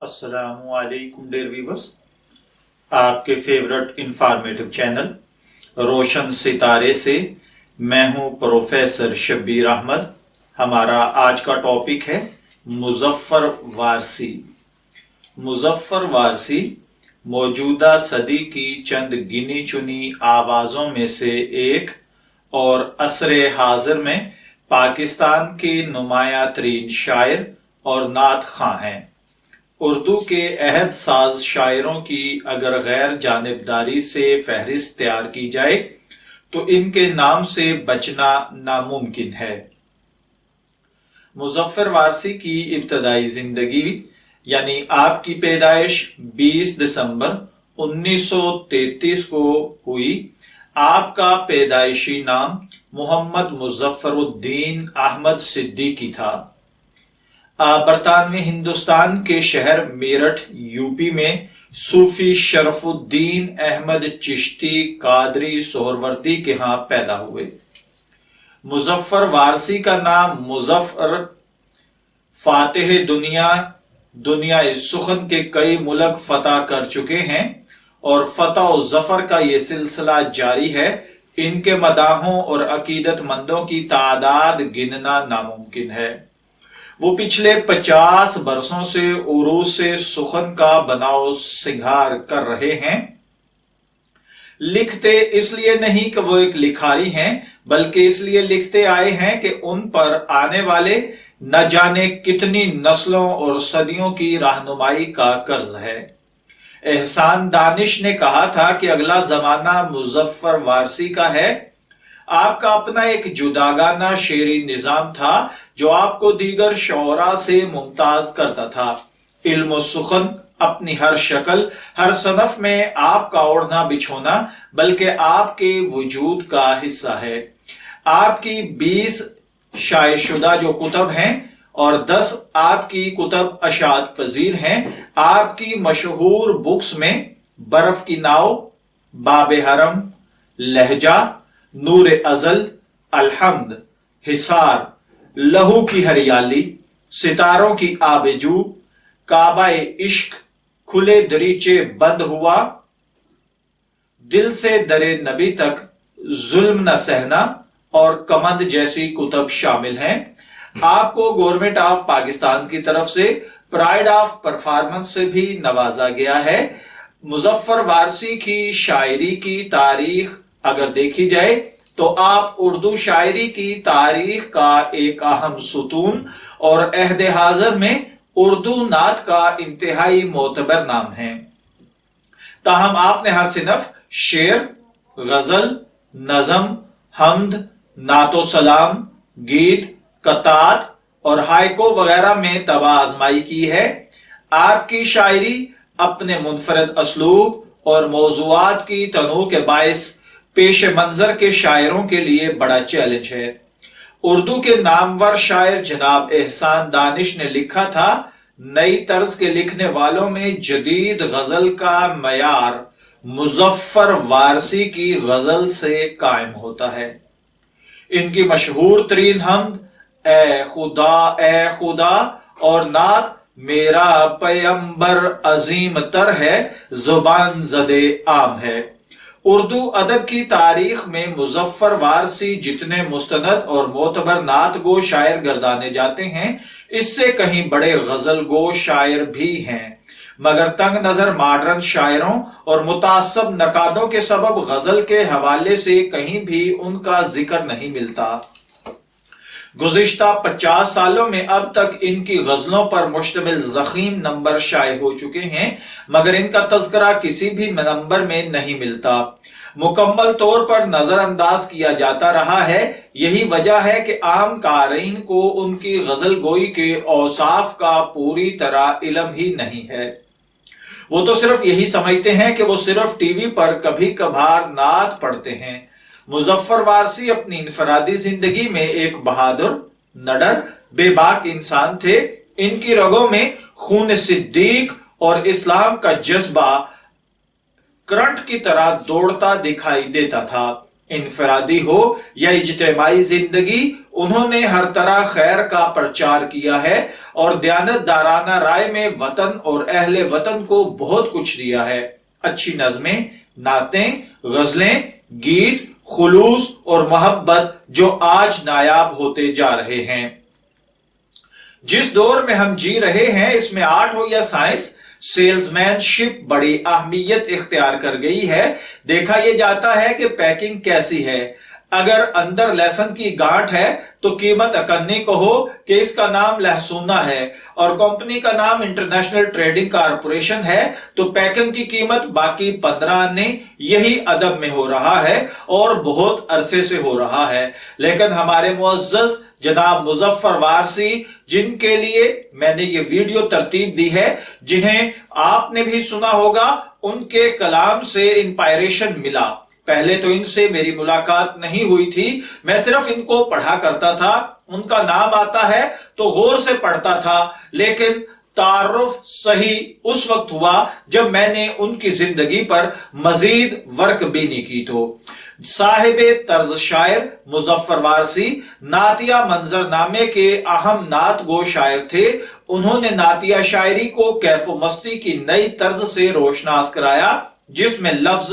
अस्सलामु अलैकुम dear viewers, आपके फेवरेट इंफॉर्मेटिव चैनल रोशन सितारे से मैं हूं प्रोफेसर शब्बीर अहमद। हमारा आज का टॉपिक है मुजफ्फर वारसी। मुजफ्फर वारसी मौजूदा सदी की चंद गिनी चुनी आवाज़ों में से एक और असरे हाजिर में पाकिस्तान के नुमाया तरीन शायर और नात खां हैं। उर्दू के अहद साज शायरों की अगर गैर जानिबदारी से फहरिस्त तैयार की जाए तो इनके नाम से बचना नामुमकिन है। मुजफ्फर वारसी की इब्तदाई जिंदगी यानी आपकी पैदाइश 20 दिसंबर 1933 को हुई। आपका पैदाइशी नाम मोहम्मद मुजफ्फरुद्दीन अहमद सिद्दीकी था। बरतानवी हिंदुस्तान के शहर मेरठ यूपी में सूफी शरफुद्दीन अहमद चिश्ती कादरी सोहरवर्दी के यहाँ पैदा हुए। मुजफ्फर वारसी का नाम मुजफ्फर फातिह दुनिया सुखन के कई मुल्क फतह कर चुके हैं और फतह और जफर का ये सिलसिला जारी है। इनके मदाहों और अकीदतमंदों की तादाद गिनना नामुमकिन है। वो पिछले 50 बरसों से उरूस से सुखन का बनाव सिंगार कर रहे हैं। लिखते इसलिए नहीं कि वो एक लिखारी हैं, बल्कि इसलिए लिखते आए हैं कि उन पर आने वाले न जाने कितनी नस्लों और सदियों की रहनुमाई का कर्ज है। एहसान दानिश ने कहा था कि अगला जमाना मुजफ्फर वारसी का है। आपका अपना एक जुदागाना शेरी निजाम था जो आपको दीगर शोरा से मुमताज करता था। इल्म सुखन अपनी हर शक्ल हर सनफ में आपका ओढ़ना बिछोना बल्कि आपके वजूद का हिस्सा है। आपकी 20 शायशुदा जो कुतब हैं और 10 आपकी कुतब अशात पजीर हैं। आपकी मशहूर बुक्स में बर्फ की नाव, बाबे हरम, लहजा, नूर अजल, अलहम्द, हिसार, लहू की हरियाली, सितारों की आबेजू, काबाए इश्क, खुले दरीचे बंद हुआ, दिल से दरे नबी तक, जुल्म न सहना और कमंद जैसी कुतब शामिल हैं। आपको गवर्नमेंट ऑफ पाकिस्तान की तरफ से प्राइड ऑफ परफॉर्मेंस से भी नवाजा गया है। मुजफ्फर वारसी की शायरी की तारीख अगर देखी जाए तो आप उर्दू शायरी की तारीख का एक अहम सुतून और अहद हाजिर में उर्दू नात का इंतहाई मोतबर नाम है। ताहम आपने हर सिनफ शेर, गजल, नज़म, हम्द, नातो सलाम, गीत, कतात और हाइको वगैरह में तबा आजमाई की है। आपकी शायरी अपने मुनफरद असलूब और मौज़ूआत की तनों के बायस पेश मंजर के शायरों के लिए बड़ा चैलेंज है। उर्दू के नामवर शायर जनाब एहसान दानिश ने लिखा था, नई तर्ज के लिखने वालों में जदीद गजल का मयार मुजफ्फर वारसी की गजल से कायम होता है। इनकी मशहूर तरीन हम्द ए खुदा और नात मेरा पैगंबर अजीम तर है, जुबान जदे आम है। उर्दू अदब की तारीख में मुजफ्फर वारसी जितने मुस्तनद और मोतबर नात गो शायर गर्दाने जाते हैं, इससे कहीं बड़े गजल गो शायर भी हैं। मगर तंग नजर मॉडर्न शायरों और मुतासब नकादों के सबब गजल के हवाले से कहीं भी उनका जिक्र नहीं मिलता। गुज़िश्ता 50 सालों में अब तक इनकी गजलों पर मुश्तमिल ज़ख़ीम नंबर शाये हो चुके हैं, मगर इनका तज़किरा किसी भी नंबर में नहीं मिलता। मुकम्मल तौर पर नजरअंदाज किया जाता रहा है। यही वजह है कि आम क़ारीन को उनकी गजल गोई के औसाफ का पूरी तरह इल्म ही नहीं है। वो तो सिर्फ यही समझते हैं कि वो सिर्फ टीवी पर कभी कभार नात पढ़ते हैं। मुजफ्फर वारसी अपनी इनफरादी जिंदगी में एक बहादुर, नडर, बेबाक इंसान थे। इनकी रगों में खून सिद्दीक और इस्लाम का जज्बा करंट की तरह दौड़ता दिखाई देता था। انفرادی ہو یا اجتماعی زندگی، انہوں نے ہر طرح خیر کا پرچار کیا ہے اور دیانت دارانہ رائے میں وطن اور اہل وطن کو بہت کچھ دیا ہے۔ اچھی نظمیں، نعتیں، غزلیں، گیت، خلوص اور محبت جو آج نایاب ہوتے جا رہے ہیں۔ جس دور میں ہم جی رہے ہیں اس میں آرٹ ہو یا سائنس، سیلز مین شپ بڑی اہمیت اختیار کر گئی ہے۔ دیکھا یہ جاتا ہے کہ پیکنگ کیسی ہے۔ اگر اندر لہسن کی گانٹھ ہے تو قیمت اکنی کہو کہ اس کا نام لہسونا ہے، اور کمپنی کا نام انٹرنیشنل ٹریڈنگ کارپوریشن ہے تو پیکنگ کی قیمت باقی 15 آنے۔ یہی ادب میں ہو رہا ہے اور بہت عرصے سے ہو رہا ہے، لیکن ہمارے معزز جناب مظفر وارثی، جن کے لیے میں نے یہ ویڈیو ترتیب دی ہے، جنہیں آپ نے بھی سنا ہوگا، ان کے کلام سے انسپائریشن ملا۔ پہلے تو ان سے میری ملاقات نہیں ہوئی تھی، میں صرف ان کو پڑھا کرتا تھا، ان کا نام آتا ہے تو غور سے پڑھتا تھا، لیکن تعارف صحیح اس وقت ہوا جب میں نے ان کی زندگی پر مزید ورک بینی کی۔ تو صاحب طرز شاعر مظفر وارثی نعتیہ منظر نامے کے اہم نعت گو شاعر تھے۔ انہوں نے نعتیہ شاعری کو کیف و مستی کی نئی طرز سے روشناس کرایا جس میں لفظ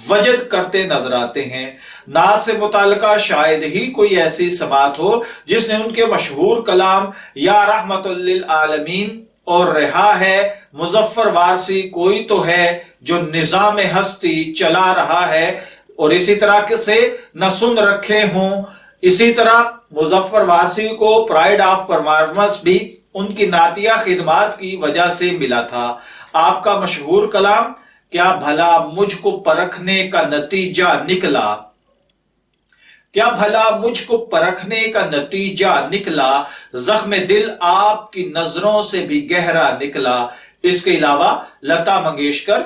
وجد کرتے نظر آتے ہیں۔ نعت سے متعلقہ شاید ہی کوئی ایسی سماعت ہو جس نے ان کے مشہور کلام یا رحمت للعالمین اور رہا ہے مظفر وارثی کوئی تو ہے جو نظام ہستی چلا رہا ہے، اور اسی طرح سے نہ سن رکھے ہوں۔ اسی طرح مظفر وارثی کو پرائیڈ آف پرفارمنس بھی ان کی نعتیہ خدمات کی وجہ سے ملا تھا۔ آپ کا مشہور کلام کیا بھلا مجھ کو پرکھنے کا نتیجہ نکلا، کیا بھلا مجھ کو پرکھنے کا نتیجہ نکلا، زخم دل آپ کی نظروں سے بھی گہرا نکلا۔ اس کے علاوہ لتا منگیشکر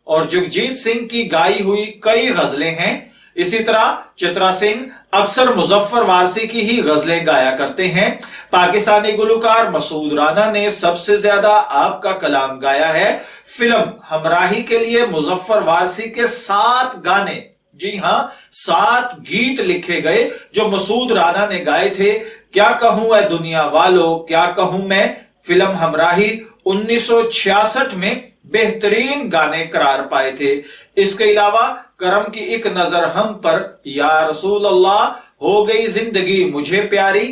اور جگجیت سنگھ کی گائی ہوئی کئی غزلیں ہیں۔ اسی طرح چترا سنگھ اکثر مظفر وارثی کی ہی غزلیں گایا کرتے ہیں۔ پاکستانی گلوکار مسعود رانا نے سب سے زیادہ آپ کا کلام گایا ہے۔ فلم ہمراہی کے لیے مظفر وارثی کے 7 گانے، جی ہاں 7 گیت لکھے گئے جو مسعود رانا نے گائے تھے۔ کیا کہوں اے دنیا والو، کیا کہوں میں، فلم ہمراہی 1966 میں بہترین گانے قرار پائے تھے۔ اس کے علاوہ کرم کی ایک نظر ہم پر، یا رسول اللہ، ہو گئی زندگی مجھے پیاری،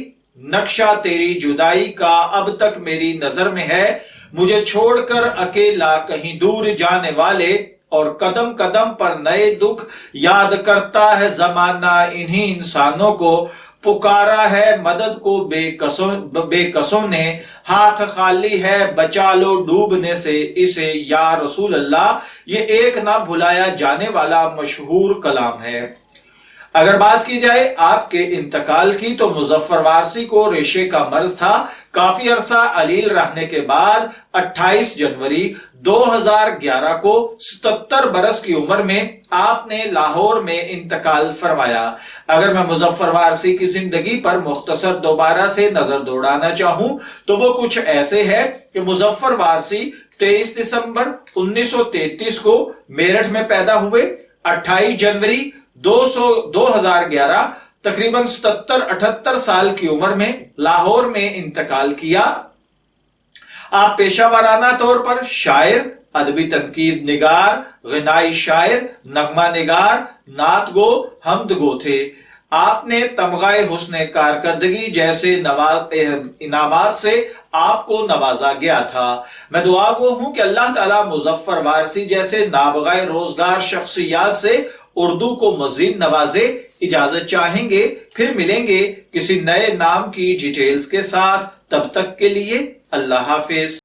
نقشہ تیری جدائی کا اب تک میری نظر میں ہے، مجھے چھوڑ کر اکیلا کہیں دور جانے والے، اور قدم قدم پر نئے دکھ یاد کرتا ہے زمانہ انہی انسانوں کو، پکارا ہے مدد کو بے کسوں نے، ہاتھ خالی ہے بچا لو ڈوبنے سے اسے، یا رسول اللہ۔ یہ ایک نہ بھلایا جانے والا مشہور کلام ہے۔ اگر بات کی جائے آپ کے انتقال کی تو مظفر وارثی کو ریشے کا مرض تھا۔ کافی عرصہ علیل رہنے کے بعد 28 جنوری 2011 کو 77 برس کی عمر میں آپ نے لاہور میں انتقال فرمایا۔ اگر میں مظفر وارثی کی زندگی پر مختصر دوبارہ سے نظر دوڑانا چاہوں تو وہ کچھ ایسے ہے کہ مظفر وارثی 23 دسمبر 1933 کو میرٹھ میں پیدا ہوئے۔ 28 جنوری 2011 تقریباً 77-78 سال کی عمر میں لاہور میں انتقال کیا۔ آپ پیشہ ورانہ طور پر شاعر، ادبی تنقید نگار، غنائی شاعر، نغمہ نگار، نعت گو، حمد گو تھے۔ آپ نے تمغہ حسن کارکردگی جیسے انعامات سے آپ کو نوازا گیا تھا۔ میں دعا گو ہوں کہ اللہ تعالیٰ مظفر وارثی جیسے نابغہ روزگار شخصیات سے اردو کو مزید نوازے۔ اجازت چاہیں گے، پھر ملیں گے کسی نئے نام کی ڈیٹیلز کے ساتھ۔ تب تک کے لیے اللہ حافظ۔